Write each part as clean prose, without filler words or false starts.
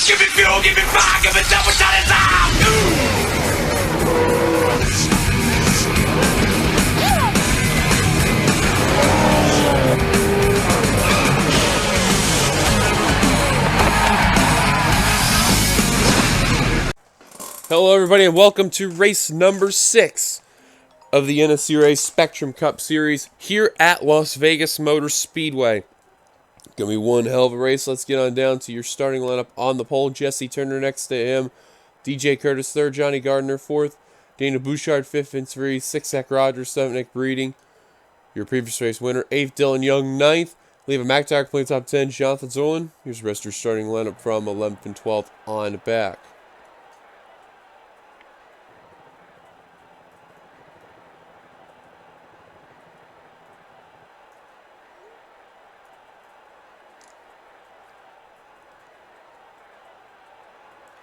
Give me fuel, give me fire, give me double shot of time. Hello everybody and welcome to race number 6 of the NNSCRA Spectrum Cup Series here at Las Vegas Motor Speedway. Gonna be one hell of a race. Let's get on down to your starting lineup. On the pole, Jesse Turner next to him, DJ Curtis 3rd, Johnny Gardner 4th, Daniel Bouchard 5th, Vince Reese 6th, Zach Rogers 7th, Nick Breeding, your previous race winner 8th, Dylan Young 9th, Leave McIntyre playing top 10, Jonathan Zolan. Here's the rest of your starting lineup from 11th and 12th on back.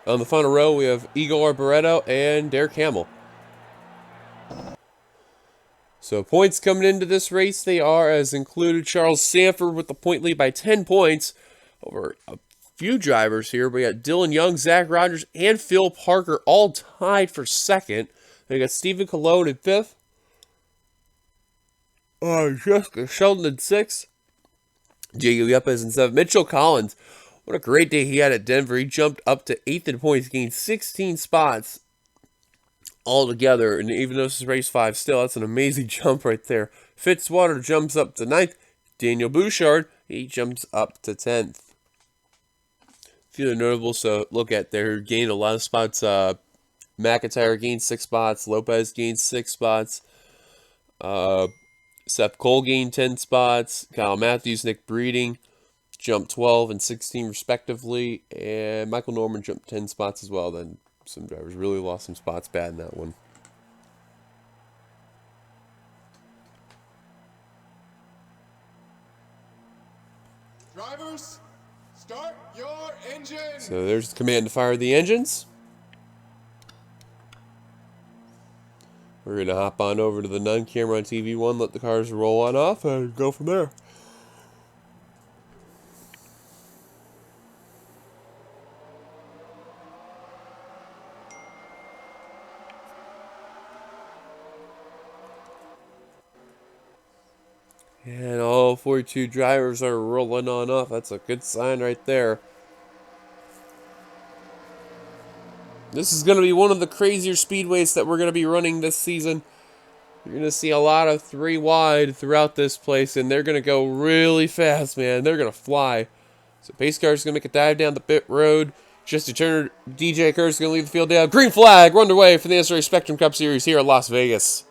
On the final row, we have Igor Barreto and Derek Hamill. So points coming into this race, they are as included. Charles Sanford with the point lead by 10 points over a few drivers here. We got Dylan Young, Zach Rogers, and Phil Parker all tied for 2nd. Then we got Stephen Colon in 5th. Jessica Sheldon in 6th. Jacob Yepes in 7th. Mitchell Collins. What a great day he had at Denver. He jumped up to 8th in points, gained 16 spots altogether. And even though this is race 5 still, that's an amazing jump right there. Fitzwater jumps up to 9th. Daniel Bouchard, he jumps up to 10th. A few notables to look at there. Gained a lot of spots. McIntyre gained 6 spots. Lopez gained 6 spots. Seth Cole gained 10 spots. Kyle Matthews, Nick Breeding jumped 12 and 16 respectively, and Michael Norman jumped 10 spots as well. Then some drivers really lost some spots bad in that one. Drivers, start your engines. So there's the command to fire the engines. We're going to hop on over to the non-camera on TV1, let the cars roll on off, and go from there. And all 42 drivers are rolling on off. That's a good sign right there. This is going to be one of the crazier speedways that we're going to be running this season. You're going to see a lot of 3 wide throughout this place, and they're going to go really fast, man. They're going to fly. So pace car's going to make a dive down the pit road. Jesse Turner, DJ Curtis is going to leave the field down. Green flag, we're underway for the NNSCRA Spectrum Cup Series here at Las Vegas.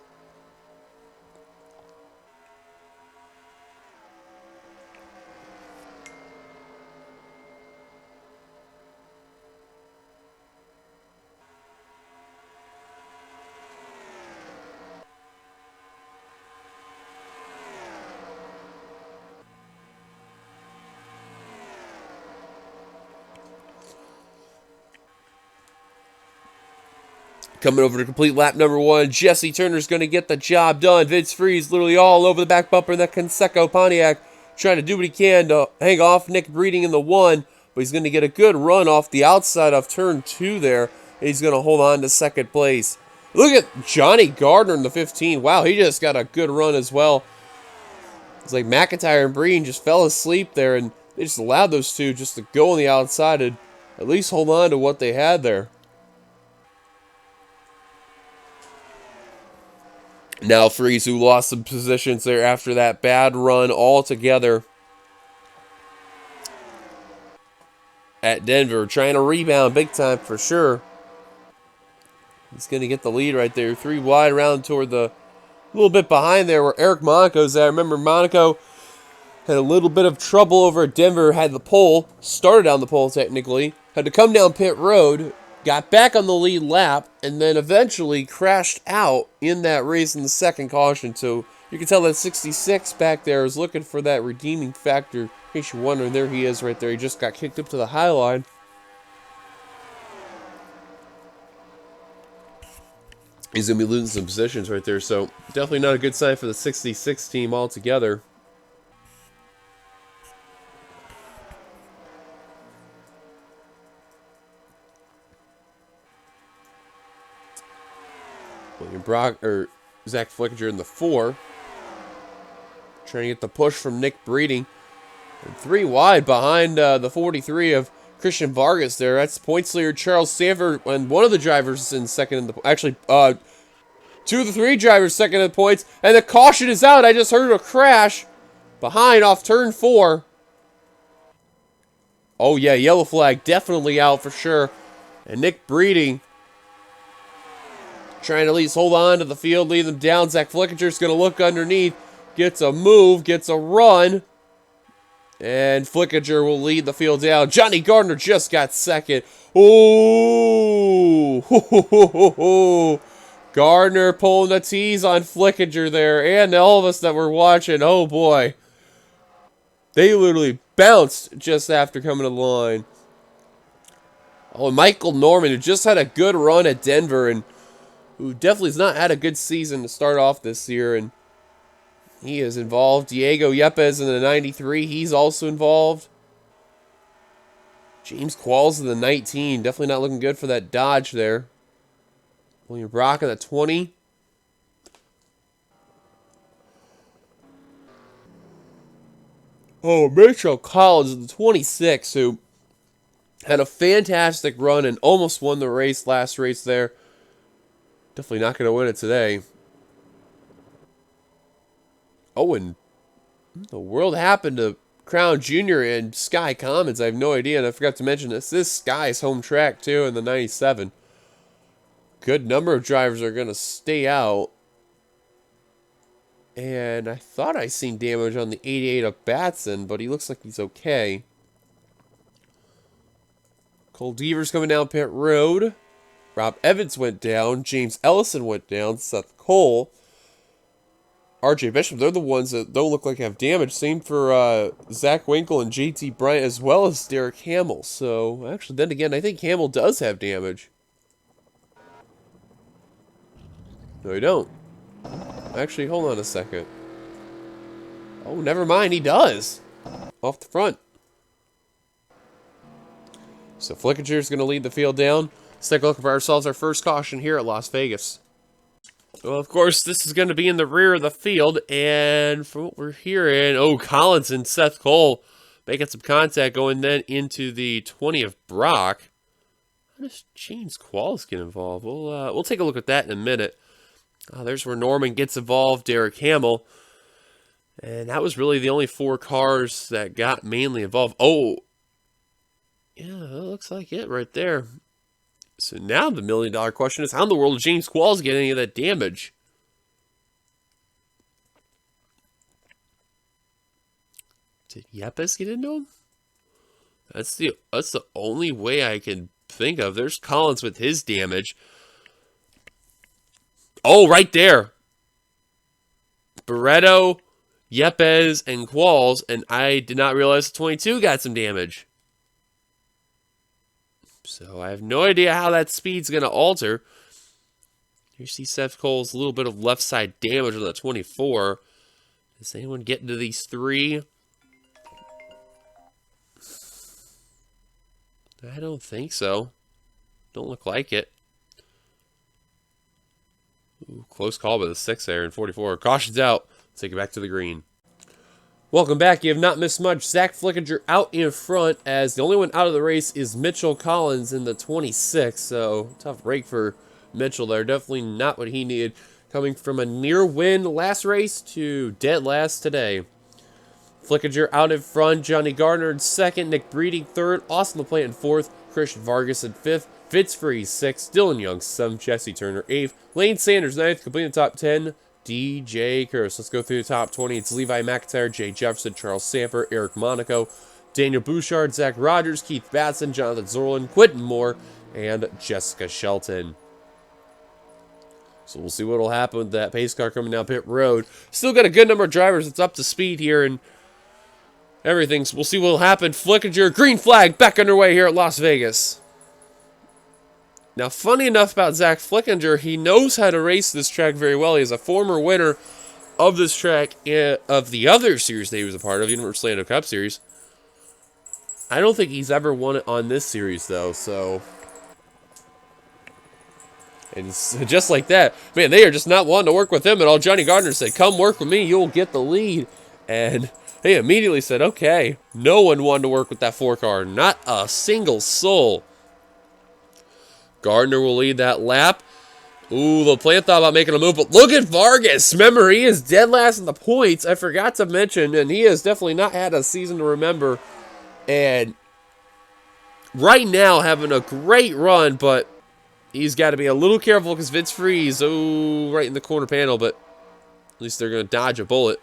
Coming over to complete lap number 1, Jesse Turner's going to get the job done. Vince Freeze literally all over the back bumper of that Conseco Pontiac, trying to do what he can to hang off Nick Breeding in the 1, but he's going to get a good run off the outside of turn 2 there, and he's going to hold on to 2nd place. Look at Johnny Gardner in the 15. Wow, he just got a good run as well. It's like McIntyre and Breeding just fell asleep there, and they just allowed those two just to go on the outside and at least hold on to what they had there. Now Freeze, who lost some positions there after that bad run altogether at Denver, trying to rebound big time for sure. He's going to get the lead right there. 3 wide around toward the little bit behind there where Eric Monaco's at. Remember, Monaco had a little bit of trouble over at Denver, had the pole, started on the pole technically, had to come down pit road, got back on the lead lap, and then eventually crashed out in that race in the 2nd caution. So you can tell that 66 back there is looking for that redeeming factor. In case you're wondering, there he is right there. He just got kicked up to the high line. He's going to be losing some positions right there. So definitely not a good sign for the 66 team altogether. William Brock or Zach Flickinger in the 4. Trying to get the push from Nick Breeding. And 3 wide behind the 43 of Christian Vargas there. That's points leader Charles Sanford, and one of the drivers in second in the... Actually, 2 of the 3 drivers second in the points. And the caution is out. I just heard a crash behind off turn 4. Oh, yeah, yellow flag. Definitely out for sure. And Nick Breeding trying to at least hold on to the field, lead them down. Zach Flickinger's going to look underneath. Gets a move, gets a run. And Flickinger will lead the field down. Johnny Gardner just got second. Oh, Gardner pulling the tease on Flickinger there. And all of us that were watching, oh boy. They literally bounced just after coming to the line. Oh, Michael Norman, who just had a good run at Denver and who definitely has not had a good season to start off this year. And he is involved. Diego Yepes in the 93. He's also involved. James Qualls in the 19. Definitely not looking good for that Dodge there. William Brock in the 20. Oh, Mitchell Collins in the 26, who had a fantastic run and almost won the race, last race there. Definitely not going to win it today. Oh, and the world happened to Crown Jr. and Sky Commons. I have no idea, and I forgot to mention this. This Sky's home track, too, in the 97. Good number of drivers are going to stay out. And I thought I seen damage on the 88 of Batson, but he looks like he's okay. Cole Devers coming down pit road. Rob Evans went down. James Ellison went down. Seth Cole. RJ Bishop, they're the ones that don't look like have damage. Same for Zach Winkle and JT Bryant, as well as Derek Hamill. So, actually, then again, I think Hamill does have damage. No, he don't. Actually, hold on a second. Oh, never mind, he does. Off the front. So Flickinger's going to lead the field down. Let's take a look for ourselves our first caution here at Las Vegas. Well, of course, this is going to be in the rear of the field, and from what we're hearing, oh, Collins and Seth Cole making some contact going then into the 20 of Brock. How does James Qualls get involved? We'll take a look at that in a minute. There's where Norman gets involved, Derek Hamill. And that was really the only 4 cars that got mainly involved. Oh, yeah, that looks like it right there. So now the $1 million question is, how in the world did James Qualls get any of that damage? Did Yepes get into him? That's the only way I can think of. There's Collins with his damage. Oh, right there. Barreto, Yepes, and Qualls, and I did not realize the 22 got some damage. So I have no idea how that speed's going to alter. You see Seth Cole's a little bit of left side damage on the 24. Does anyone get into these 3? I don't think so. Don't look like it. Ooh, close call by the 6 there in 44. Caution's out. Let's take it back to the green. Welcome back. You have not missed much. Zach Flickinger out in front, as the only one out of the race is Mitchell Collins in the 26. So, tough break for Mitchell there. Definitely not what he needed. Coming from a near win last race to dead last today. Flickinger out in front. Johnny Gardner in second. Nick Breeding third. Austin LaPlante in fourth. Christian Vargas in fifth. Fitz Freeze sixth. Dylan Young seventh. Jesse Turner eighth. Lane Sanders ninth. Completing the top 10. DJ Curse. Let's go through the top 20. It's Levi McIntyre, Jay Jefferson, Charles Sanford, Eric Monaco, Daniel Bouchard, Zach Rogers, Keith Batson, Jonathan Zorlin, Quentin Moore, and Jessica Shelton. So we'll see what will happen with that pace car coming down pit road. Still got a good number of drivers that's up to speed here and everything. So we'll see what will happen. Flickinger, green flag, back underway here at Las Vegas. Now, funny enough about Zach Flickinger, he knows how to race this track very well. He is a former winner of this track of the other series that he was a part of, the Universal Orlando Cup Series. I don't think he's ever won it on this series, though, so... And just like that, man, they are just not wanting to work with him at all. Johnny Gardner said, come work with me, you'll get the lead. And he immediately said, okay. No one wanted to work with that 4-car. Not a single soul. Gardner will lead that lap. Ooh, LaPlante thought about making a move, but look at Vargas. Remember, he is dead last in the points. I forgot to mention, and he has definitely not had a season to remember. And right now, having a great run, but he's got to be a little careful because Vince Freeze, right in the corner panel, but at least they're going to dodge a bullet.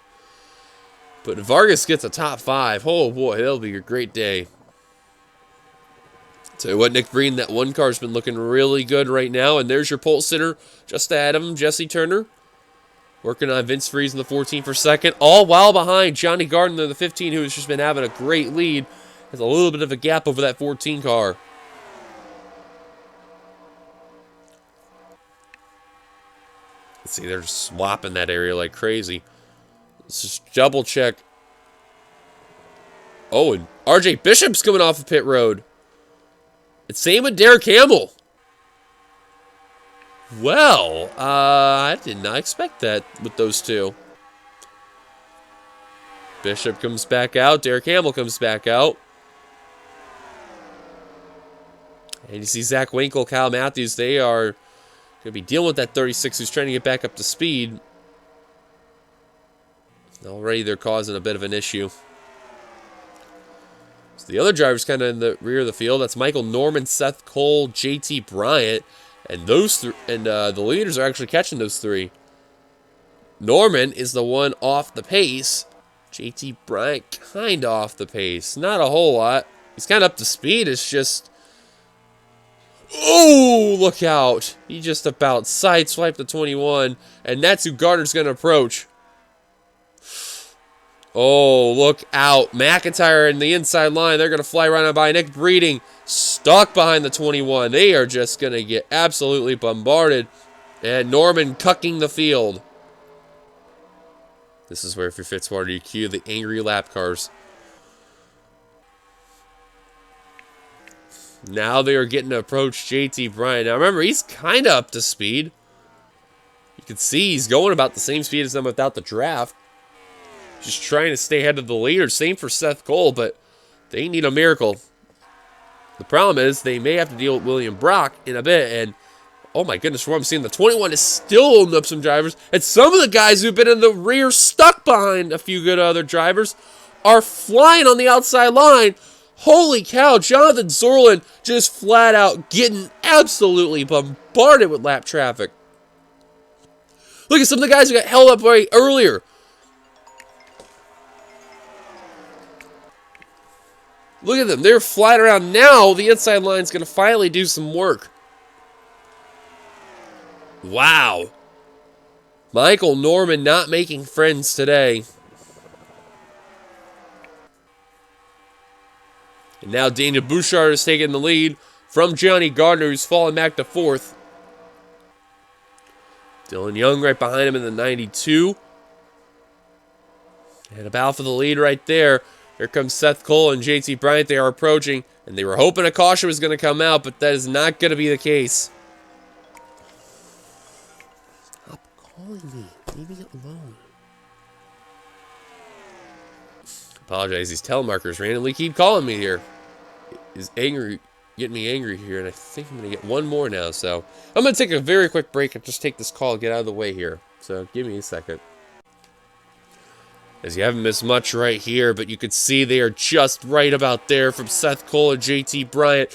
But if Vargas gets a top 5, oh boy, that'll be a great day. Tell you what, Nick Breen, that 1 car's been looking really good right now. And there's your pole sitter, just ahead of him, Jesse Turner. Working on Vince Freeze in the 14 for second. All while behind Johnny Gardner, the 15, who has just been having a great lead. Has a little bit of a gap over that 14 car. Let's see, they're just swapping that area like crazy. Let's just double check. Oh, and RJ Bishop's coming off the pit road. And same with Derek Campbell. Well, I did not expect that with those two. Bishop comes back out. Derek Campbell comes back out. And you see Zach Winkle, Kyle Matthews. They are going to be dealing with that 36 who's trying to get back up to speed. Already they're causing a bit of an issue. So the other driver's kind of in the rear of the field. That's Michael Norman, Seth Cole, JT Bryant. And those the leaders are actually catching those 3. Norman is the one off the pace. JT Bryant kind of off the pace. Not a whole lot. He's kind of up to speed. It's just... Oh, look out. He just about sideswiped the 21. And that's who Gardner's going to approach. Oh, look out. McIntyre in the inside line. They're going to fly right on by. Nick Breeding stuck behind the 21. They are just going to get absolutely bombarded. And Norman cucking the field. This is where, if you're fit smarter, you cue the angry lap cars. Now they are getting to approach JT Bryant. Now remember, he's kind of up to speed. You can see he's going about the same speed as them without the draft. Just trying to stay ahead of the leader. Same for Seth Cole, but they need a miracle. The problem is they may have to deal with William Brock in a bit. And, oh my goodness, what I'm seeing, the 21 is still holding up some drivers. And some of the guys who've been in the rear, stuck behind a few good other drivers, are flying on the outside line. Holy cow, Jonathan Zorlin just flat out getting absolutely bombarded with lap traffic. Look at some of the guys who got held up right earlier. Look at them. They're flying around. Now the inside line's going to finally do some work. Wow. Michael Norman not making friends today. And now Daniel Bouchard is taking the lead from Johnny Gardner, who's fallen back to 4th. Dylan Young right behind him in the 92. And a battle for the lead right there. Here comes Seth Cole and JT Bryant. They are approaching, and they were hoping a caution was going to come out, but that is not going to be the case. Stop calling me. Leave me alone. Apologize. These telemarketers randomly keep calling me here. Is angry, getting me angry here, and I think I'm going to get one more now. So I'm going to take a very quick break and just take this call and get out of the way here. So give me a second. As you haven't missed much right here, but you can see they are just right about there from Seth Cole and JT Bryant.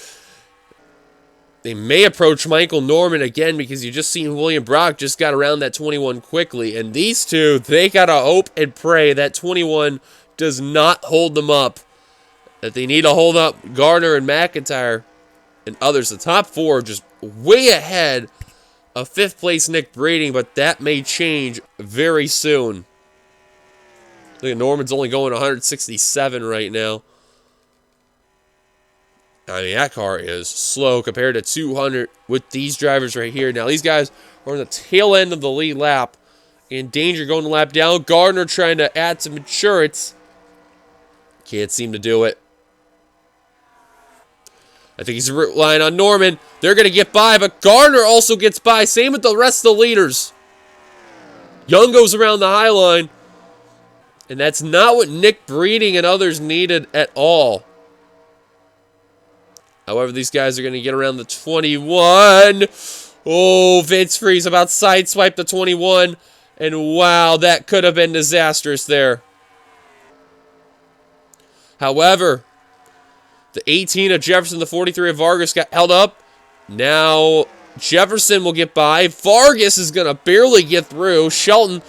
They may approach Michael Norman again because you just seen William Brock just got around that 21 quickly. And these two, they got to hope and pray that 21 does not hold them up. That they need to hold up Gardner and McIntyre and others. The top 4 are just way ahead of 5th place Nick Breeding, but that may change very soon. Look at Norman's only going 167 right now. I mean, that car is slow compared to 200 with these drivers right here. Now, these guys are on the tail end of the lead lap. In danger going to lap down. Gardner trying to add some insurance. Can't seem to do it. I think he's relying on Norman. They're going to get by, but Gardner also gets by. Same with the rest of the leaders. Young goes around the high line. And that's not what Nick Breeding and others needed at all. However, these guys are going to get around the 21. Oh, Vince Freeze about sideswiped the 21. And wow, that could have been disastrous there. However, the 18 of Jefferson, the 43 of Vargas got held up. Now Jefferson will get by. Vargas is going to barely get through. Shelton,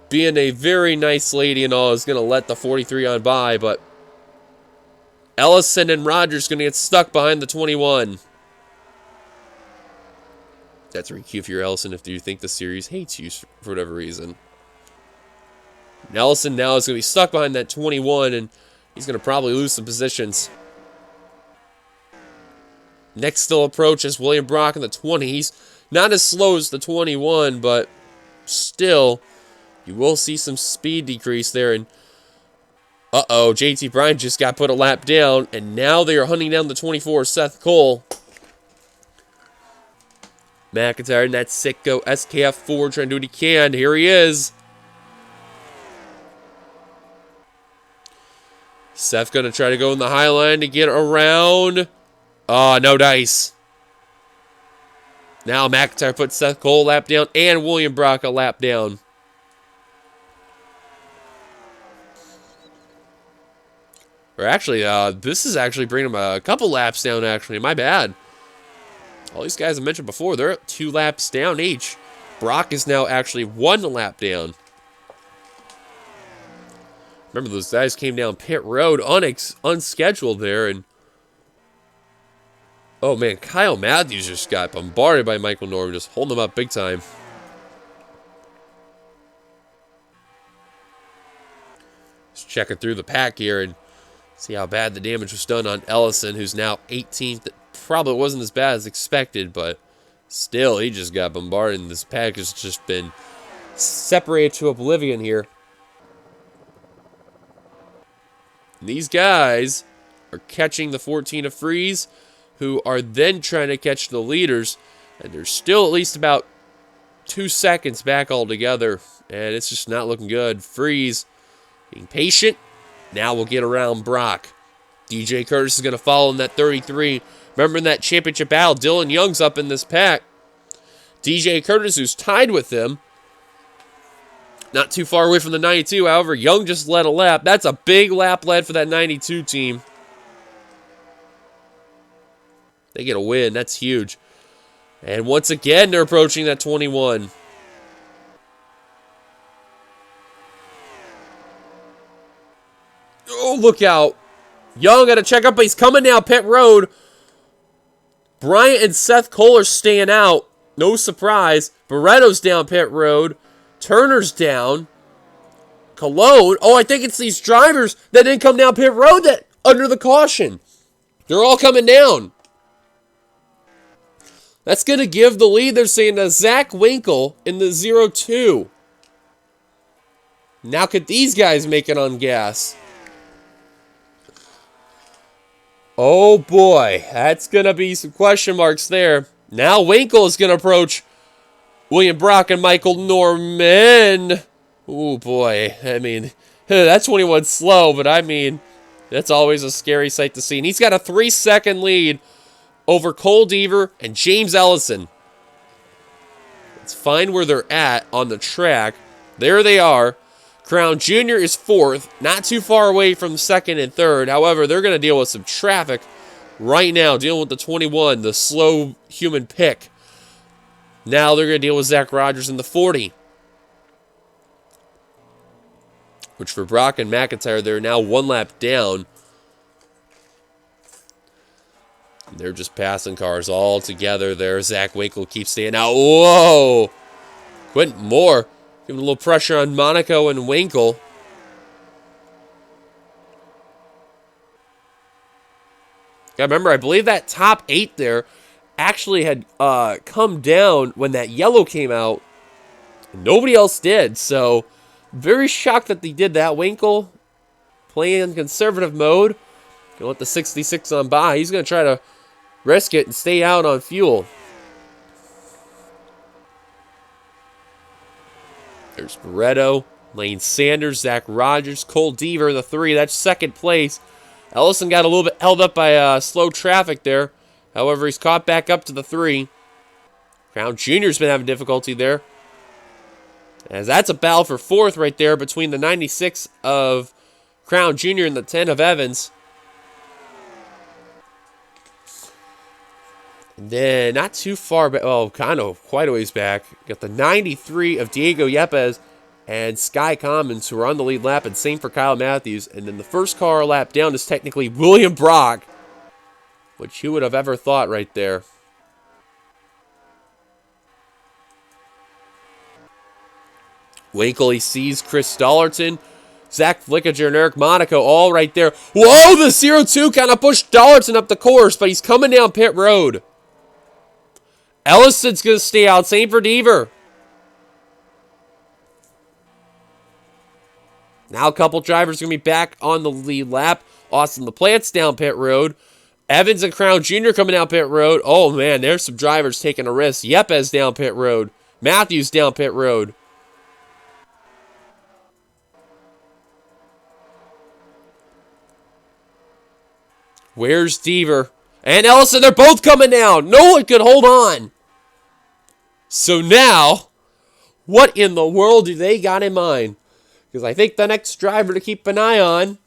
being a very nice lady and all, is going to let the 43 on by. But Ellison and Rogers going to get stuck behind the 21. That's a cue for your Ellison if you think the series hates you for whatever reason. Ellison now is going to be stuck behind that 21, and he's going to probably lose some positions. Next still approach is William Brock in the 20s. Not as slow as the 21, but still, you will see some speed decrease there. And uh-oh, JT Bryan just got put a lap down, and now they are hunting down the 24, Seth Cole. McIntyre and that sicko SKF4 trying to do what he can. Here he is. Seth going to try to go in the high line to get around. Oh, no dice. Now McIntyre puts Seth Cole a lap down and William Brock a lap down. Or actually, this is actually bringing him a couple laps down, actually. My bad. All these guys I mentioned before, they're 2 laps down each. Brock is now actually 1 lap down. Remember, those guys came down pit road unscheduled there. And oh, man, Kyle Matthews just got bombarded by Michael Norman, just holding him up big time. Just checking through the pack here and see how bad the damage was done on Ellison, who's now 18th. Probably wasn't as bad as expected, but still, he just got bombarded, and this pack has just been separated to oblivion here. And these guys are catching the 14 of Freeze, who are then trying to catch the leaders, and they're still at least about 2 seconds back altogether, and it's just not looking good. Freeze being patient. Now we'll get around Brock. DJ Curtis is going to follow in that 33. Remember in that championship battle, Dylan Young's up in this pack. DJ Curtis, who's tied with him, not too far away from the 92. However, Young just led a lap. That's a big lap led for that 92 team. They get a win. That's huge. And once again, they're approaching that 21. Oh, look out. Young got to check up, but he's coming down pit road. Bryant and Seth Cole are staying out. No surprise. Barretto's down pit road. Turner's down. Cologne. Oh, I think it's these drivers that didn't come down pit road that under the caution. They're all coming down. That's going to give the lead, they're saying, to Zach Winkle in the 0-2. Now could these guys make it on gas? Oh boy, that's going to be some question marks there. Now Winkle is going to approach William Brock and Michael Norman. Oh boy, I mean, that 21's slow, but I mean, that's always a scary sight to see. And he's got a 3-second lead over Cole Deaver and James Ellison. Let's find where they're at on the track. There they are. Crown Jr. is 4th, not too far away from 2nd and 3rd. However, they're going to deal with some traffic right now, dealing with the 21, the slow human pick. Now they're going to deal with Zach Rogers in the 40. Which for Brock and McIntyre, they're now 1 lap down. They're just passing cars all together there. Zach Winkle keeps staying out. Whoa! Quentin Moore giving a little pressure on Monaco and Winkle. Yeah, remember, I believe that top 8 there actually had come down when that yellow came out. Nobody else did, so very shocked that they did that. Winkle playing in conservative mode. Gonna let the 66 on by. He's gonna try to risk it and stay out on fuel. There's Barretto, Lane Sanders, Zach Rogers, Cole Deaver, the 3. That's second place. Ellison got a little bit held up by slow traffic there. However, he's caught back up to the 3. Crown Jr.'s been having difficulty there. As that's a battle for 4th right there between the 96 of Crown Jr. and the 10 of Evans. And then not too far back, well, kind of quite a ways back, got the 93 of Diego Yepes and Sky Commons, who are on the lead lap, and same for Kyle Matthews. And then the first car lap down is technically William Brock, which who would have ever thought right there. Winkle, he sees Chris Dollarton, Zach Flickinger, and Eric Monaco all right there. Whoa, the 0-2 kind of pushed Dollarton up the course, but he's coming down pit road. Ellison's going to stay out. Same for Deaver. Now a couple drivers going to be back on the lead lap. Austin LaPlante's down pit road. Evans and Crown Jr. coming down pit road. Oh, man, there's some drivers taking a risk. Yepes down pit road. Matthews down pit road. Where's Deaver? And Ellison, they're both coming down. No one could hold on. So now, what in the world do they got in mind? Because I think the next driver to keep an eye on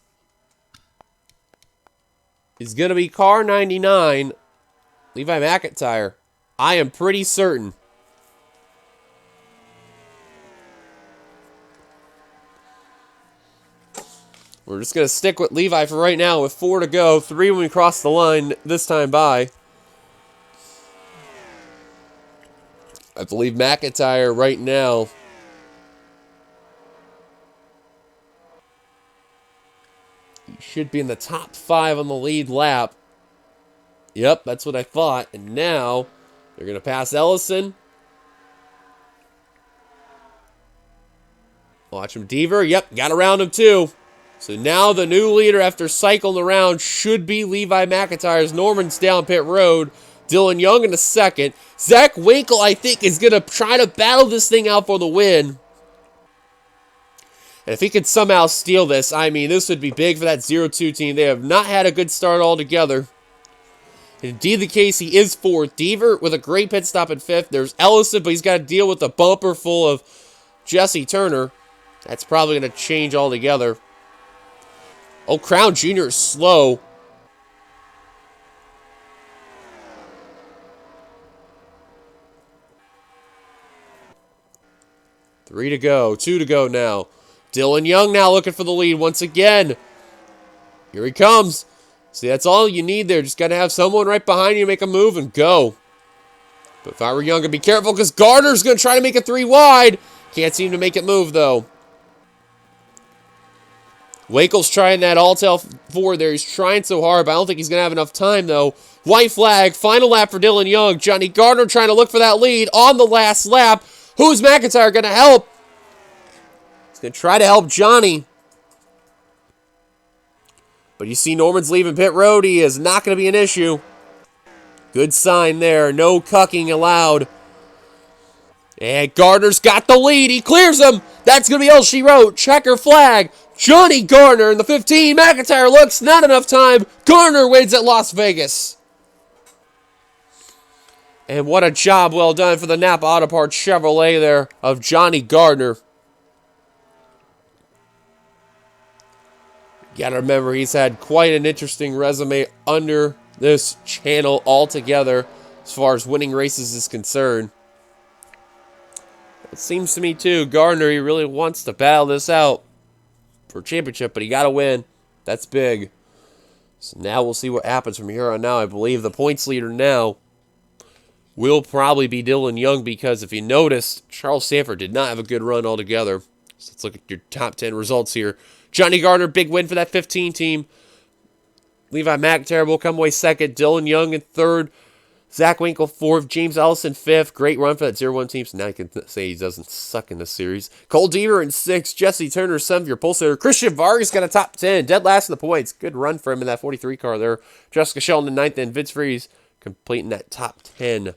is going to be car 99, Levi McIntyre. I am pretty certain. We're just going to stick with Levi for right now with 4 to go. 3 when we cross the line this time by. I believe McIntyre right now he should be in the top 5 on the lead lap. Yep, that's what I thought. And now they're going to pass Ellison. Watch him, Deaver. Yep, got around him too. So now the new leader after cycling around should be Levi McIntyre as Norman's down pit road. Dylan Young in the second. Zach Winkle, I think, is going to try to battle this thing out for the win. And if he could somehow steal this, I mean, this would be big for that 0-2 team. They have not had a good start altogether. Indeed the case, he is 4th. Deaver with a great pit stop at 5th. There's Ellison, but he's got to deal with a bumper full of Jesse Turner. That's probably going to change altogether. Oh, Crown Jr. is slow. Three to go. 2 to go now. Dylan Young now looking for the lead once again. Here he comes. See, that's all you need there. Just got to have someone right behind you make a move and go. But if I were Young, I'd be careful because Gardner's going to try to make it 3 wide. Can't seem to make it move, though. Winkle's trying that all-tail forward there. He's trying so hard, but I don't think he's going to have enough time, though. White flag, final lap for Dylan Young. Johnny Gardner trying to look for that lead on the last lap. Who's McIntyre going to help? He's going to try to help Johnny. But you see Norman's leaving pit road. He is not going to be an issue. Good sign there. No cucking allowed. And Gardner's got the lead. He clears him. That's going to be all she wrote. Checker flag. Johnny Gardner in the 15. McIntyre looks. Not enough time. Gardner wins at Las Vegas. And what a job well done for the Napa Auto Parts Chevrolet there of Johnny Gardner. You gotta remember, he's had quite an interesting resume under this channel altogether as far as winning races is concerned. It seems to me, too, Gardner, he really wants to battle this out for a championship, but he gotta win. That's big. So now we'll see what happens from here on out. I believe the points leader now will probably be Dylan Young because if you noticed, Charles Sanford did not have a good run altogether. So let's look at your top 10 results here. Johnny Gardner, big win for that 15 team. Levi McIntyre will come away second. Dylan Young in third. Zach Winkle, 4th. James Ellison, 5th. Great run for that 0-1 team, so now you can say he doesn't suck in this series. Cole Deaver in 6th. Jesse Turner, 7th. Your pulsator. Christian Vargas got a top 10. Dead last in the points. Good run for him in that 43 car there. Jessica Sheldon in 9th, and Vince Freeze completing that top 10.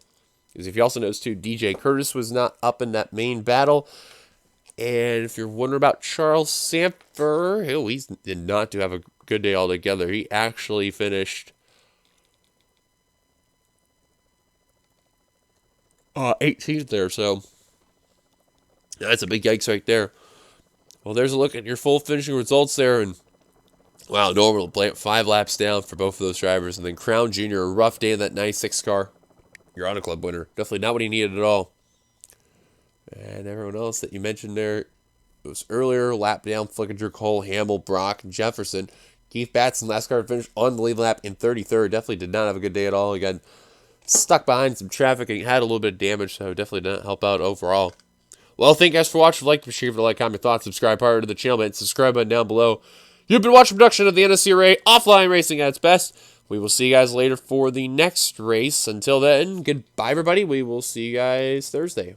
Because if you also notice, too, DJ Curtis was not up in that main battle. And if you're wondering about Charles Sanford, he did not have a good day altogether. He actually finished 18th there, so that's a big yikes right there. Well, there's a look at your full finishing results there, and wow, Norman 5 laps down for both of those drivers, and then Crown Jr., a rough day in that 96 car. Your Auto Club winner. Definitely not what he needed at all. And everyone else that you mentioned there, it was earlier, lap down, Flickinger, Cole, Hamill, Brock, and Jefferson. Keith Batson, last car finished on the lead lap in 33rd. Definitely did not have a good day at all. Again, stuck behind some traffic and had a little bit of damage, so definitely didn't help out overall. Well, thank you guys for watching. Like, share, like, comment, thoughts, subscribe, part to the channel, and subscribe button down below. You've been watching production of the NNSCRA offline racing at its best. We will see you guys later for the next race. Until then, goodbye, everybody. We will see you guys Thursday.